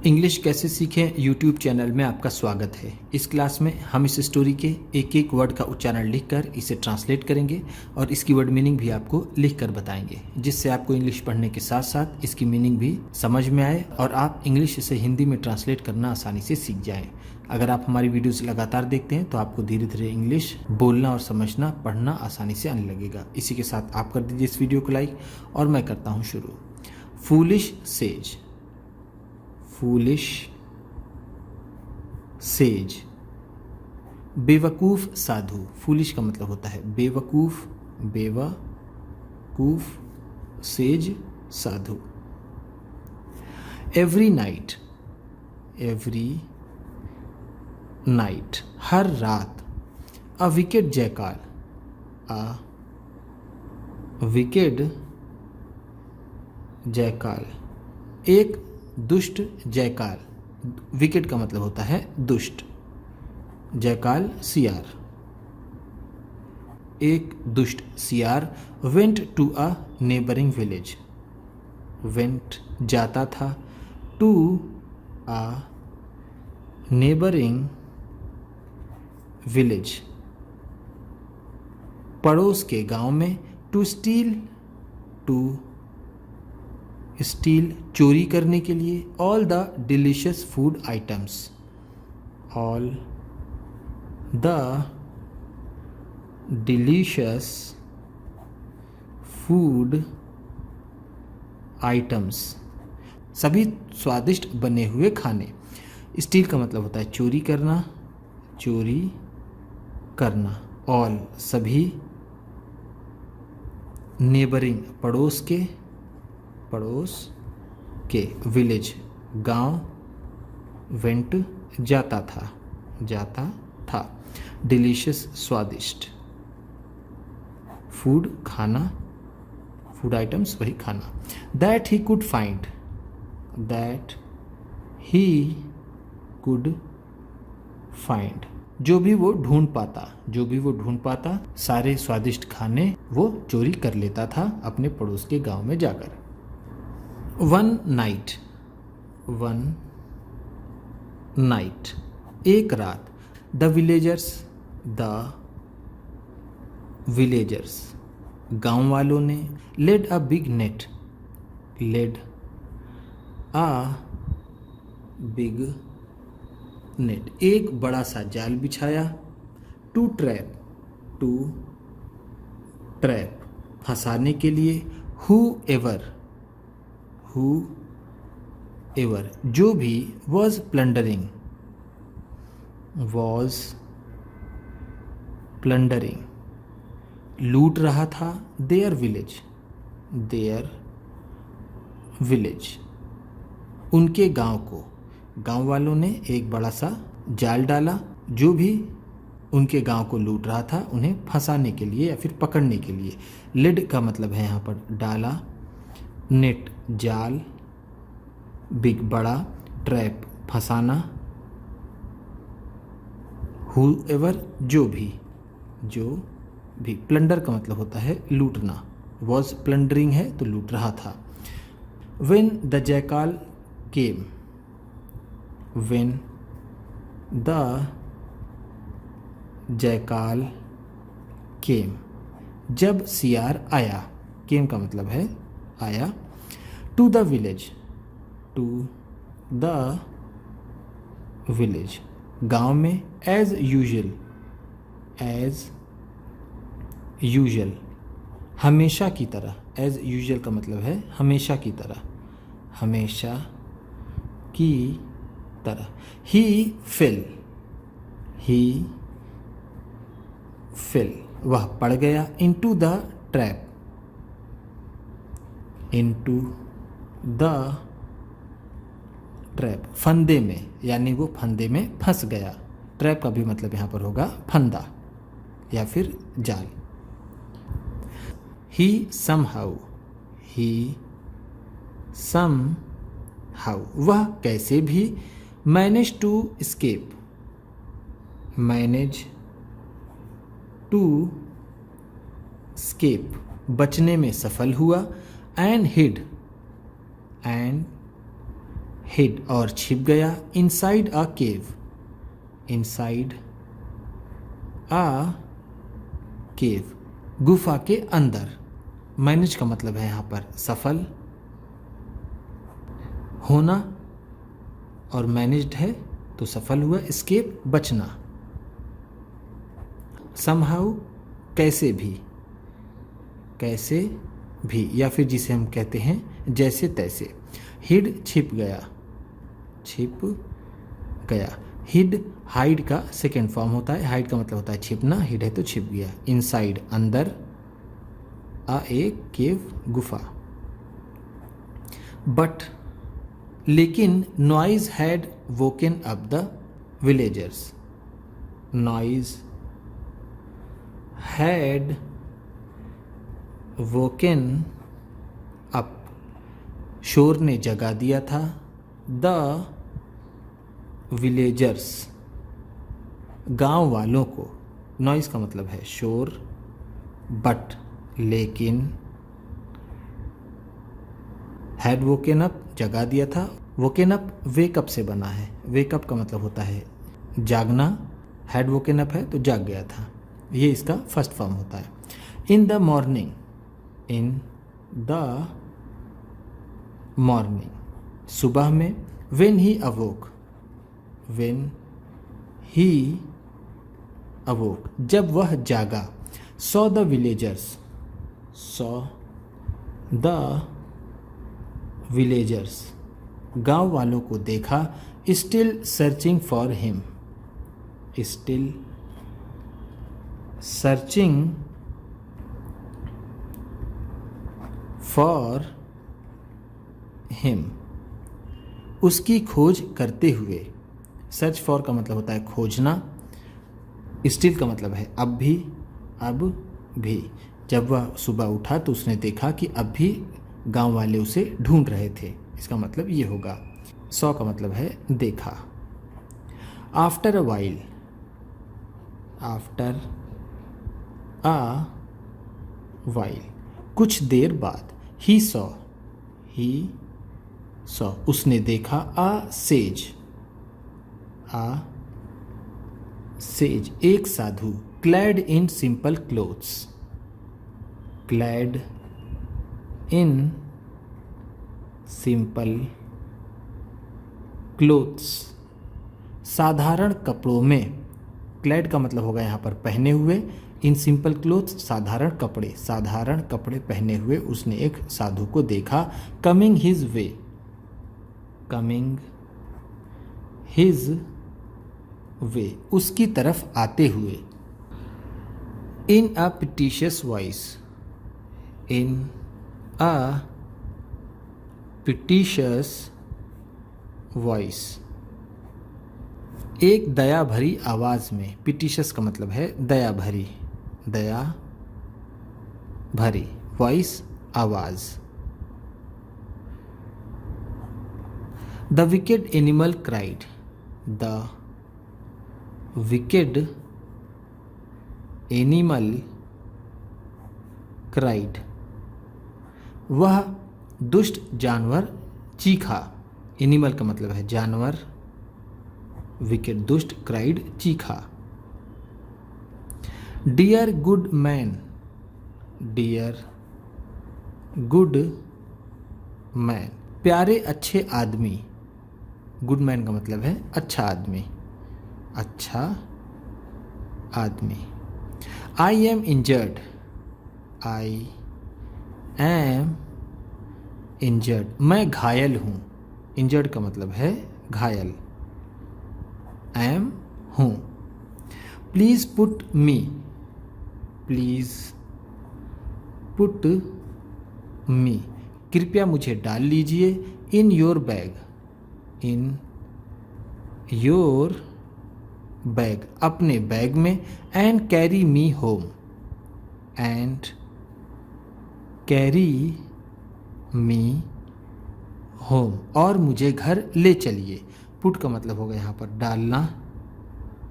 English कैसे सीखें YouTube channel में आपका स्वागत है। इस क्लास में हम इस स्टोरी के एक एक वर्ड का उच्चारण लिखकर इसे ट्रांसलेट करेंगे और इसकी वर्ड मीनिंग भी आपको लिखकर बताएंगे, जिससे आपको इंग्लिश पढ़ने के साथ साथ इसकी मीनिंग भी समझ में आए और आप इंग्लिश से हिंदी में ट्रांसलेट करना आसानी से सीख जाएं। अगर आप हमारी वीडियोस लगातार देखते हैं तो आपको धीरे धीरे इंग्लिश बोलना और समझना पढ़ना आसानी से आने लगेगा। इसी के साथ आप कर दीजिए इस वीडियो को लाइक और मैं करता हूँ शुरू। Foolish says, foolish says. बेवकूफ़ साधु। फूलिश का मतलब होता है बेवकूफ़, बेवकूफ़, सेज साधु। एवरी नाइट, एवरी नाइट हर रात। अ विकेड जयकाल, अ विकेड जयकाल, एक दुष्ट जयकाल। विकेट का मतलब होता है दुष्ट, जयकाल सियार। एक दुष्ट सियार went to a neighbouring village, went जाता था, टू अ नेबरिंग विलेज पड़ोस के गांव में, टू स्टील, टू स्टील चोरी करने के लिए, all the delicious food items, all the delicious food items, सभी स्वादिष्ट बने हुए खाने। स्टील का मतलब होता है चोरी करना, चोरी करना। ऑल सभी, नेबरिंग पड़ोस के, पड़ोस के, विलेज गांव, वेंट जाता था, जाता था, डिलीशियस स्वादिष्ट, फूड खाना, फूड आइटम्स वही खाना। That he could find, that he could find, जो भी वो ढूंढ पाता, जो भी वो ढूंढ पाता, सारे स्वादिष्ट खाने वो चोरी कर लेता था अपने पड़ोस के गांव में जाकर। वन नाइट, वन नाइट एक रात। द विलेजर्स, द विलेजर्स गांव वालों ने, laid a big net, laid a big net एक बड़ा सा जाल बिछाया, टू ट्रैप, टू ट्रैप फंसाने के लिए, हु एवर, हु एवर जो भी, वॉज प्लंडरिंग, वॉज प्लंडरिंग लूट रहा था, देयर विलेज, देयर विलेज उनके गांव को। गांव वालों ने एक बड़ा सा जाल डाला, जो भी उनके गांव को लूट रहा था उन्हें फंसाने के लिए या फिर पकड़ने के लिए। लिड का मतलब है यहाँ पर डाला, नेट जाल, बिग बड़ा, ट्रैप फंसाना, हुएवर जो भी, जो भी। प्लंडर का मतलब होता है लूटना, वॉज प्लंडरिंग है तो लूट रहा था। When the jackal came, when the jackal came जब सियार आया, केम का मतलब है आया, to the village, to the village गांव में, एज यूजुअल, एज यूजुअल हमेशा की तरह। एज यूजुअल का मतलब है हमेशा की तरह, हमेशा की तरह। ही फेल, ही फेल वह पड़ गया, into the trap, into the trap फंदे में, यानी वो फंदे में फंस गया। ट्रैप का भी मतलब यहाँ पर होगा फंदा या फिर जाल। ही समहाउ, ही समहाउ वह कैसे भी, manage to escape, manage to escape बचने में सफल हुआ, एंड हिड, एंड हिड और छिप गया, inside a cave, inside a केव, गुफा के अंदर। मैनेज का मतलब है यहाँ पर सफल होना, और मैनेज्ड है तो सफल हुआ। एस्केप बचना। समहाउ कैसे भी, कैसे भी, या फिर जिसे हम कहते हैं जैसे तैसे। हिड छिप गया, छिप गया। हिड हाइड का सेकेंड फॉर्म होता है। हाइड का मतलब होता है छिपना, हिड है तो छिप गया। इनसाइड अंदर, ए केव गुफा। बट लेकिन noise had woken up the villagers, noise had woken up, शोर ने जगा दिया था, द विलेजर्स, गांव वालों को। नॉइज का मतलब है शोर, बट लेकिन, हैड वोकन अप जगा दिया था। वोकन अप वेकअप से बना है। वेकअप का मतलब होता है जागना, हैड वोकन अप है तो जाग गया था। ये इसका फर्स्ट फॉर्म होता है। In the morning, in the morning, सुबह में। व्हेन ही अवोक, व्हेन ही अवोक, जब वह जागा। Saw the villagers, saw the villagers, गांव वालों को देखा। Still searching for him, still searching for him, उसकी खोज करते हुए। सर्च फॉर का मतलब होता है खोजना, स्टिल का मतलब है अब भी, अब भी। जब वह सुबह उठा तो उसने देखा कि अब भी गांव वाले उसे ढूंढ रहे थे, इसका मतलब ये होगा। सॉ का मतलब है देखा। After a while, after a while, कुछ देर बाद। ही सॉ, ही सॉ, उसने देखा। अ सेज, अ सेज, एक साधु। Clad in simple clothes, clad in simple clothes, साधारण कपड़ों में। क्लैड का मतलब होगा यहाँ पर पहने हुए। इन सिंपल क्लोथ्स, साधारण कपड़े, साधारण कपड़े पहने हुए उसने एक साधु को देखा। Coming his way, coming his way, उसकी तरफ आते हुए। इन अ पिटिशियस वॉइस, इन अ पिटिशियस वॉइस, एक दया भरी आवाज़ में। पिटिशियस का मतलब है दया भरी, दया भरी। वॉइस आवाज़। The wicked animal cried, the wicked animal cried, वह दुष्ट जानवर चीखा। एनिमल का मतलब है जानवर, विकेड दुष्ट, क्राइड चीखा। Dear good man, dear good man, प्यारे अच्छे आदमी। गुड मैन का मतलब है अच्छा आदमी, अच्छा आदमी। I am injured, I am injured, मैं घायल हूँ। इंजर्ड का मतलब है घायल, एम हूँ। Please put me, please put me, कृपया मुझे डाल लीजिए। In your bag, in your bag, अपने बैग में। And carry me home, and carry me home, और मुझे घर ले चलिए। पुट का मतलब होगा यहाँ पर डालना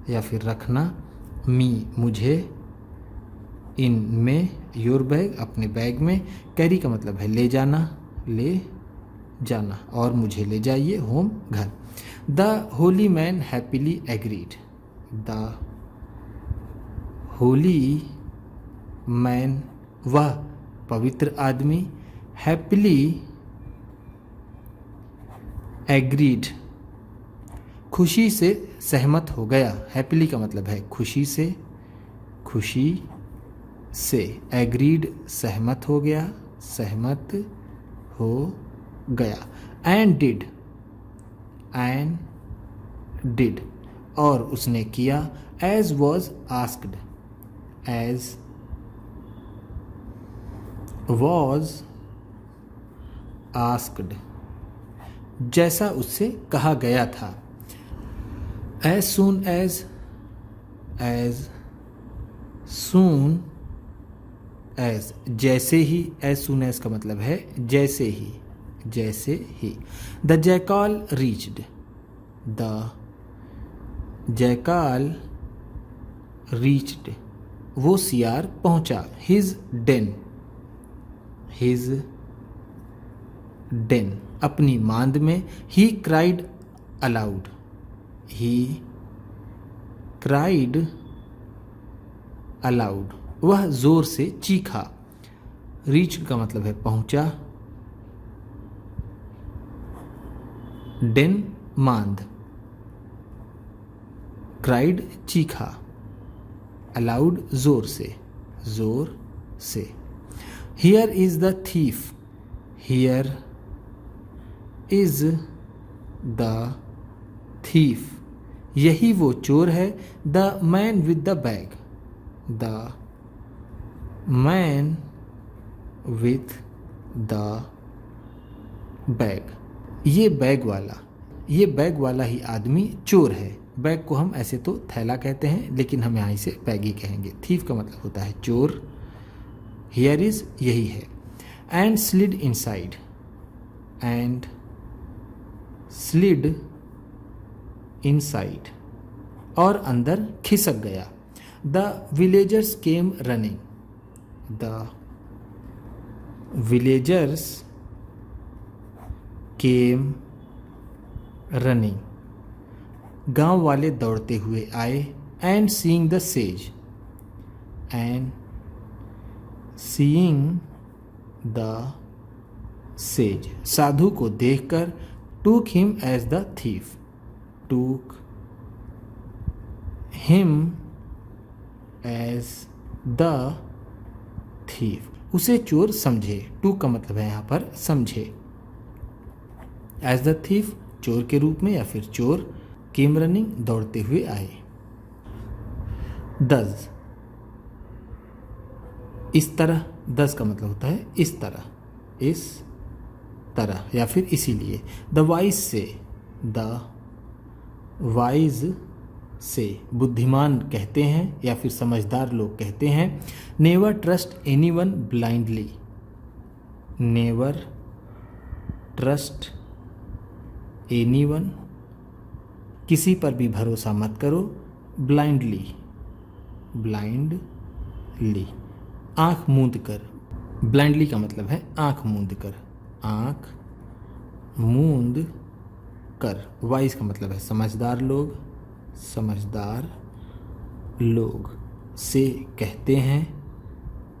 या फिर रखना। मी मुझे, इन में, योर बैग अपने बैग में। कैरी का मतलब है ले जाना, ले जाना, और मुझे ले जाइए होम, घर। The Holi man happily agreed. The Holi man, वह पवित्र आदमी, हैप्पीली एग्रीड, खुशी से सहमत हो गया। हैप्पीली का मतलब है खुशी से, खुशी से, एग्रीड सहमत हो गया, सहमत हो गया। एंड डिड, और उसने किया। As was asked, as was asked, जैसा उससे कहा गया था। As soon as soon as, जैसे ही। एज सून एज का मतलब है जैसे ही, जैसे ही। The jackal reached, the jackal reached, वो सियार पहुंचा। हिज डेन, अपनी मांद में। He cried aloud, he cried aloud, वह जोर से चीखा। रीच का मतलब है पहुंचा, डेन मांद, क्राइड चीखा, अलाउड जोर से, जोर से। Here is the thief, here is the thief, यही वो चोर है। The man with the bag, the man with the bag, ये बैग वाला ही आदमी चोर है। बैग को हम ऐसे तो थैला कहते हैं, लेकिन हम यहाँ इसे बैग ही कहेंगे। थीफ का मतलब होता है चोर। हियर इज, यही है। And slid inside, and slid inside, और अंदर खिसक गया। The villagers came running, the villagers came running, गांव वाले दौड़ते हुए आए। And seeing the sage, and seeing the sage, साधु को देखकर। Took him as the thief, took him as the thief, उसे चोर समझे। टू का मतलब है यहाँ पर समझे। एज द थीफ, चोर के रूप में या फिर चोर। केम रनिंग, दौड़ते हुए आए। दज, इस तरह। दस का मतलब होता है इस तरह, इस तरह या फिर इसीलिए। द वाइज से, द वाइज से, बुद्धिमान कहते हैं या फिर समझदार लोग कहते हैं। Never trust anyone blindly, never trust anyone, किसी पर भी भरोसा मत करो। ब्लाइंडली, ब्लाइंडली, आँख मूंद कर। ब्लाइंडली का मतलब है आँख मूंद कर, आँख मूंद कर। वाइज का मतलब है समझदार लोग, समझदार लोग। से कहते हैं,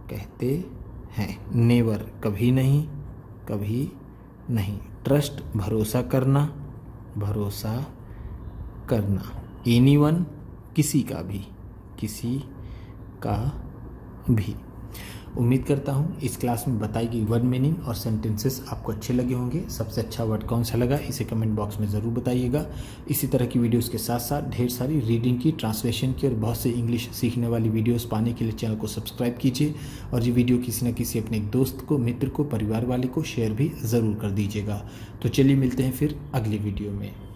कहते हैं। नेवर, कभी नहीं, कभी नहीं। ट्रस्ट, भरोसा करना, भरोसा करना। एनीवन, किसी का भी, किसी का भी। उम्मीद करता हूँ इस क्लास में बताई गई वर्ड मीनिंग और सेंटेंसेस आपको अच्छे लगे होंगे। सबसे अच्छा वर्ड कौन सा लगा इसे कमेंट बॉक्स में ज़रूर बताइएगा। इसी तरह की वीडियोस के साथ साथ ढेर सारी रीडिंग की, ट्रांसलेशन की और बहुत से इंग्लिश सीखने वाली वीडियोस पाने के लिए चैनल को सब्सक्राइब कीजिए और ये वीडियो किसी न किसी अपने एक दोस्त को, मित्र को, परिवार वाले को शेयर भी ज़रूर कर दीजिएगा। तो चलिए मिलते हैं फिर अगली वीडियो में।